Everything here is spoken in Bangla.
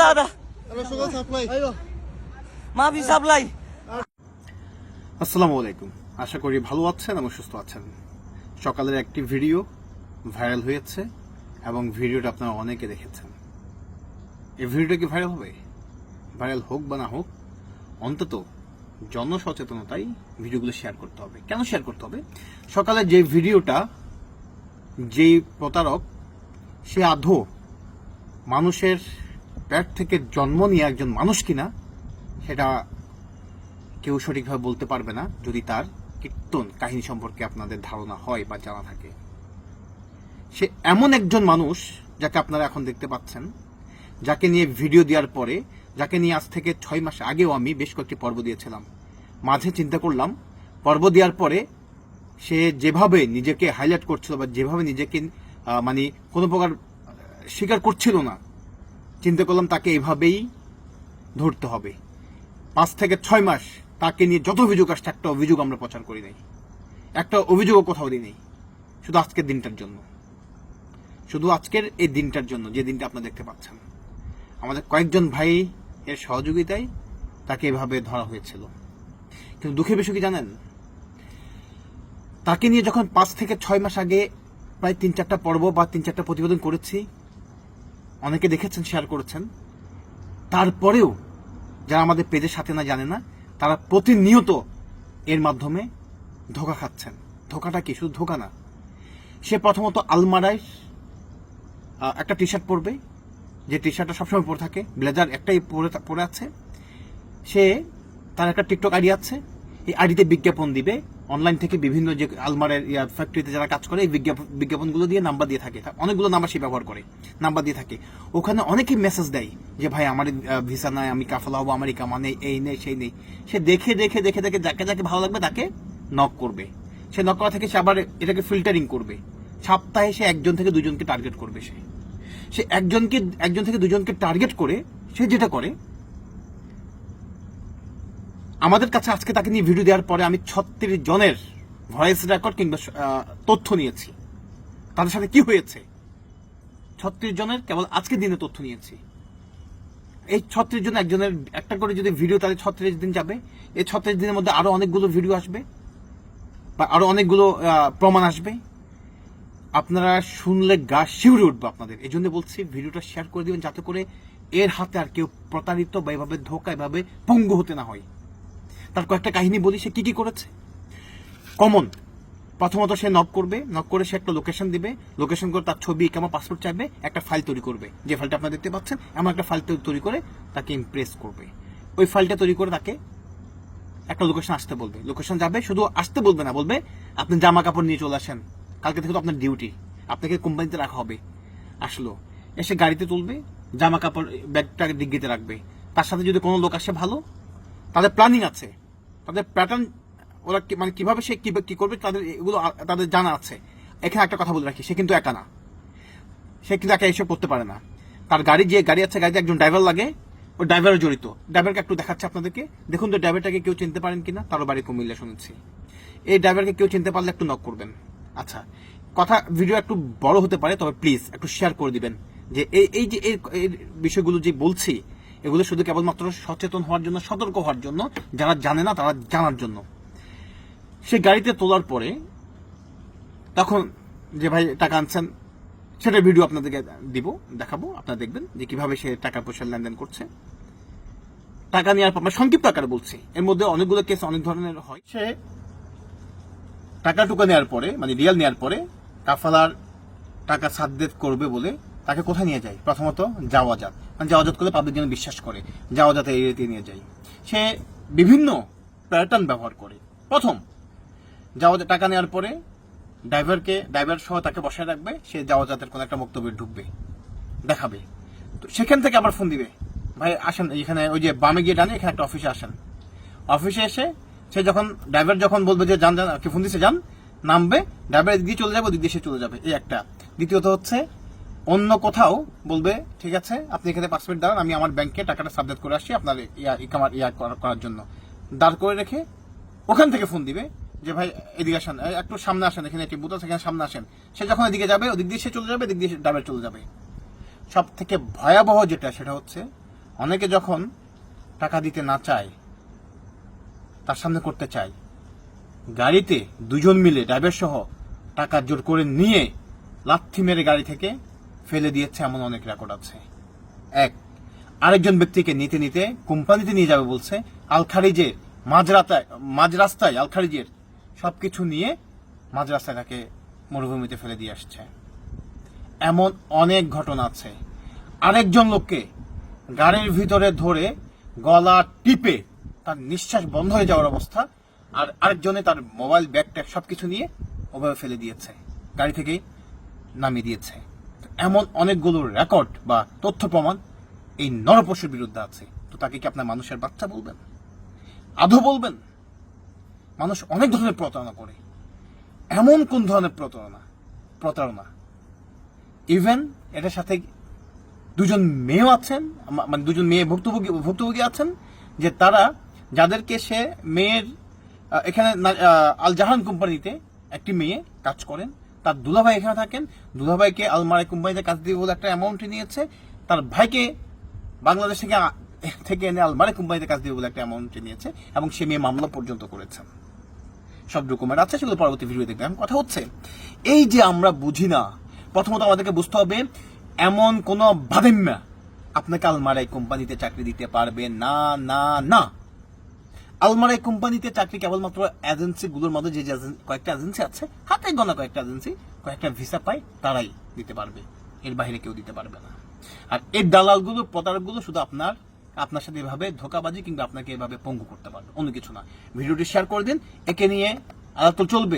দাদা মাফি সাপ্লাই। আসসালামু আলাইকুম, আশা করি ভালো আছেন এবং সুস্থ আছেন। সকালের একটি ভিডিও ভাইরাল হয়েছে এবং ভিডিওটা আপনারা অনেকে দেখেছেন। এই ভিডিওটা কি ভাইরাল হবে? ভাইরাল হোক বা না হোক, অন্তত জনসচেতনতায় ভিডিওগুলো শেয়ার করতে হবে। কেন শেয়ার করতে হবে? সকালে যে ভিডিওটা, যেই প্রতারক, সে আদৌ মানুষের পেট থেকে জন্ম নিয়ে একজন মানুষ কিনা সেটা কেউ সঠিকভাবে বলতে পারবে না যদি তার কীর্তন কাহিনী সম্পর্কে আপনাদের ধারণা হয় বা জানা থাকে। সে এমন একজন মানুষ যাকে আপনারা এখন দেখতে পাচ্ছেন, যাকে নিয়ে ভিডিও দেওয়ার পরে, যাকে নিয়ে আজ থেকে 6 মাস আগেও আমি বেশ কয়েকটি পর্ব দিয়েছিলাম। মাঝে চিন্তা করলাম পর্ব দেওয়ার পরে সে যেভাবে নিজেকে হাইলাইট করছিল বা যেভাবে নিজেকে মানে কোনো প্রকার স্বীকার করছিল না, চিন্তা করলাম তাকে এভাবেই ধরতে হবে। 5 থেকে 6 মাস তাকে নিয়ে যত অভিযোগ আসছে, একটা অভিযোগ আমরা প্রচার করি নাই, একটা অভিযোগও কোথাও দিই নাই। শুধু আজকের দিনটার জন্য, শুধু আজকের এই দিনটার জন্য, যে দিনটা আপনারা দেখতে পাচ্ছেন, আমাদের কয়েকজন ভাই এর সহযোগিতায় তাকে এভাবে ধরা হয়েছিল। কিন্তু দুঃখের বিষয় কি জানেন? তাকে নিয়ে যখন 5 থেকে 6 মাস আগে প্রায় 3-4টা পর্ব বা 3-4টা প্রতিবেদন করেছি, অনেকে দেখেছেন, শেয়ার করেছেন, তারপরেও যারা আমাদের পেজের সাথে না, জানে না, তারা প্রতিনিয়ত এর মাধ্যমে ধোঁকা খাচ্ছেন। ধোঁকাটা কি? শুধু ধোঁকা না, সে প্রথমত আলমারায় একটা টি শার্ট পরবে, যে টি শার্টটা সবসময় পরে থাকে, ব্লেজার একটাই পরে আছে। সে তার একটা টিকটক আইডি আছে, এই আইডিতে বিজ্ঞাপন দিবে অনলাইন থেকে। বিভিন্ন যে আলমারের ফ্যাক্টরিতে যারা কাজ করে, এই বিজ্ঞাপনগুলো দিয়ে নাম্বার দিয়ে থাকে, অনেকগুলো নাম্বার সে ব্যবহার করে, নাম্বার দিয়ে থাকে। ওখানে অনেকেই মেসেজ দেয় যে ভাই আমার ভিসা নাই, আমি কাফালা হবো, আমার ইকামা নেই, এই নেই সেই নেই। সে দেখে দেখে দেখে দেখে যাকে যাকে ভালো লাগবে তাকে নক করবে। সে নক করা থেকে সে আবার এটাকে ফিল্টারিং করবে। সপ্তাহে সে 1 জন থেকে 2 জনকে টার্গেট করবে। সে 1 জন থেকে 2 জনকে টার্গেট করে সে যেটা করে, আমাদের কাছে আজকে তাকে নিয়ে ভিডিও দেওয়ার পরে আমি 36 জনের ভয়েস রেকর্ড কিংবা তথ্য নিয়েছি, তাদের সাথে কি হয়েছে। 36 জনের কেবল আজকের দিনে তথ্য নিয়েছি। এই 36 জন একজনের একটা করে যদি ভিডিও, তাহলে 36 দিন যাবে। এই 36 দিনের মধ্যে আরো অনেকগুলো ভিডিও আসবে বা আরো অনেকগুলো প্রমাণ আসবে। আপনারা শুনলে গা শিউরে উঠবে আপনাদের। এই জন্য বলছি ভিডিওটা শেয়ার করে দিবেন, যাতে করে এর হাতে আর কেউ প্রতারিত বা এভাবে ধোঁকা, এভাবে পঙ্গু হতে না হয়। তার কয়েকটা কাহিনী বলি, সে কি কি করেছে। কমন, প্রথমত সে নক করবে, নক করে সে একটা লোকেশন দিবে, লোকেশন করে তার ছবি, ইকামা, পাসপোর্ট চাইবে, একটা ফাইল তৈরি করবে, যে ফাইলটা আপনারা দেখতে পাচ্ছেন, এমন একটা ফাইল তৈরি করে তাকে ইমপ্রেস করবে। ওই ফাইলটা তৈরি করে তাকে একটা লোকেশন আসতে বলবে, লোকেশন যাবে, শুধু আসতে বলবে না, বলবে আপনি জামা কাপড় নিয়ে চলে আসেন, কালকে থেকে তো আপনার ডিউটি, আপনাকে কোম্পানিতে রাখা হবে। আসলো, এসে গাড়িতে তুলবে, জামা কাপড় ব্যাগটা ডিগ্গিতে রাখবে। তার সাথে যদি কোনো লোক আসে ভালো, তাদের প্ল্যানিং আছে, তাদের প্যাটার্ন, ওরা মানে কিভাবে সে কি করবে, তাদের এগুলো তাদের জানা আছে। এখানে একটা কথা বলে রাখি, সে কিন্তু একা না, সে কিন্তু একা এসব করতে পারে না। তার যে গাড়ি আছে, গাড়িতে একজন ড্রাইভার লাগে, ওই ড্রাইভারও জড়িত। ড্রাইভারকে একটু দেখাচ্ছে আপনাদেরকে, দেখুন তো ড্রাইভারটাকে কেউ চিনতে পারেন কিনা। তারও বাড়ি কুমিল্লা শুনেছি। এই ড্রাইভারকে কেউ চিনতে পারলে একটু নক করবেন। আচ্ছা, কথা ভিডিও একটু বড় হতে পারে, তবে প্লিজ একটু শেয়ার করে দিবেন, যে এই যে এই বিষয়গুলো যে বলছি, এগুলো শুধু কেবলমাত্র সচেতন হওয়ার জন্য, সতর্ক হওয়ার জন্য, যারা জানে না তারা জানার জন্য। সে গাড়িতে তোলার পরে তখন যে ভাই টাকা আনছেন, সেটা ভিডিও আপনাদেরকে দেখাবো, আপনারা দেখবেন যে কিভাবে সে টাকা পয়সার লেনদেন করছে। টাকা নেওয়ার পর, মানে সংক্ষিপ্ত আকারে বলছি, এর মধ্যে অনেকগুলো কেস অনেক ধরনের হয়। সে টাকা টুকা নেওয়ার পরে, মানে রিয়াল নেওয়ার পরে, কাফালার টাকা সাদ্দেত করবে বলে তাকে কোথায় নিয়ে যায়? প্রথমত জাওয়াজাত, মানে জাওয়াজাত করলে পাবলিক যেন বিশ্বাস করে, জাওয়াজাতে এরিয়াতে নিয়ে যায়। সে বিভিন্ন প্যাটার্ন ব্যবহার করে। প্রথম, জাওয়াজাত টাকা নেওয়ার পরে ড্রাইভার সহ তাকে বসায় রাখবে, সে জাওয়াজাতের কোনো একটা বক্তব্যে ঢুকবে, দেখাবে। তো সেখান থেকে আবার ফোন দিবে, ভাই আসেন এখানে, ওই যে বামে গিয়ে ডানে, এখানে একটা অফিসে আসেন। অফিসে এসে সে ড্রাইভার যখন বলবে যে যান, ফোন দিছে যান, নামবে, ড্রাইভার এদিক দিয়ে চলে যাবে, ওদিক দিয়ে সে চলে যাবে, এই একটা। দ্বিতীয়ত হচ্ছে, অন্য কোথাও বলবে ঠিক আছে আপনি এখানে পাসপোর্ট দাঁড়ান, আমি আমার ব্যাংকে টাকাটা সাবজেক্ট করে আসছি আপনার করার জন্য, দাঁড় করে রেখে ওখান থেকে ফোন দিবে যে ভাই এদিকে আসেন, একটু সামনে আসেন, এখানে একটি বুথ আছে, এখানে সামনে আসেন। সে যখন এদিকে যাবে, ওদিক দিয়ে সে চলে যাবে, এদিক দিয়ে ড্রাইভার চলে যাবে। সব থেকে ভয়াবহ যেটা সেটা হচ্ছে অনেকে যখন টাকা দিতে না চায়, তার সামনে করতে চায়, গাড়িতে দুজন মিলে ড্রাইভার সহ টাকা জোর করে নিয়ে লাথি মেরে গাড়ি থেকে ফেলে দিয়েছে, এমন অনেক রেকর্ড আছে। আরেকজন ব্যক্তিকে নিতে নিতে কোম্পানিতে নিয়ে যাবে বলছে, আল খারিজে মাঝ রাস্তায় আল খারিজের সবকিছু নিয়ে মাঝ রাস্তায় তাকে মরুভূমিতে ফেলে দিয়ে আসছে। এমন অনেক ঘটনা আছে। আরেকজন লোককে গাড়ির ভিতরে ধরে গলা টিপে তার নিঃশ্বাস বন্ধ হয়ে যাওয়ার অবস্থা, আর আরেকজনে তার মোবাইল ব্যাগ ট্যাগ সবকিছু নিয়ে ওভাবে ফেলে দিয়েছে, গাড়ি থেকেই নামিয়ে দিয়েছে। এমন অনেকগুলো রেকর্ড বা তথ্য প্রমাণ এই নরপশুর বিরুদ্ধে আছে। তো তাকে কি আপনার মানুষের বাচ্চা বলবেন? আদৌ বলবেন? মানুষ অনেক ধরনের প্রতারণা করে। এমন কোন ধরনের প্রতারণা ইভেন এটার সাথে দুজন মেয়েও আছেন, মানে দুজন মেয়ে ভুক্তভোগী আছেন, যে তারা যাদেরকে সে মেয়ের এখানে আল জাহান কোম্পানিতে একটি মেয়ে কাজ করেন, তার দুলাভাই এখানে থাকেন, দুলাভাইকে আলমারাই কোম্পানিতে কাজ দিয়ে বলে একটা অ্যামাউন্ট নিয়েছে, তার ভাইকে বাংলাদেশ থেকে এনে আলমারাই কোম্পানিতে কাজ দিয়ে বলে একটা অ্যামাউন্ট নিয়েছে, এবং সে মেয়ে মামলা পর্যন্ত করেছেন। সব ডকুমেন্ট আছে, সেগুলো পরবর্তী ভিডিও দেখবেন। কথা হচ্ছে এই যে আমরা বুঝি না, প্রথমত আমাদেরকে বুঝতে হবে এমন কোন ভাদেম্যা আপনাকে আলমারাই কোম্পানিতে চাকরি দিতে পারবে না, না, না। আলমারাই কোম্পানিতে চাকরি কেবলমাত্র এজেন্সিগুলোর মধ্যে যে কয়েকটা এজেন্সি আছে, হাতে গোনা কয়েকটা এজেন্সি কয়েকটা ভিসা পায়, তারাই দিতে পারবে, এর বাইরে কেউ দিতে পারবে না। আর এই দালালগুলো, প্রতারকগুলো শুধু আপনার সাথে এভাবে ধোকাবাজি কিংবা আপনাকে এভাবে পঙ্গু করতে পারবে, অন্য কিছু না। ভিডিওটি শেয়ার করে দিন, একে নিয়ে আলাপ চলবে।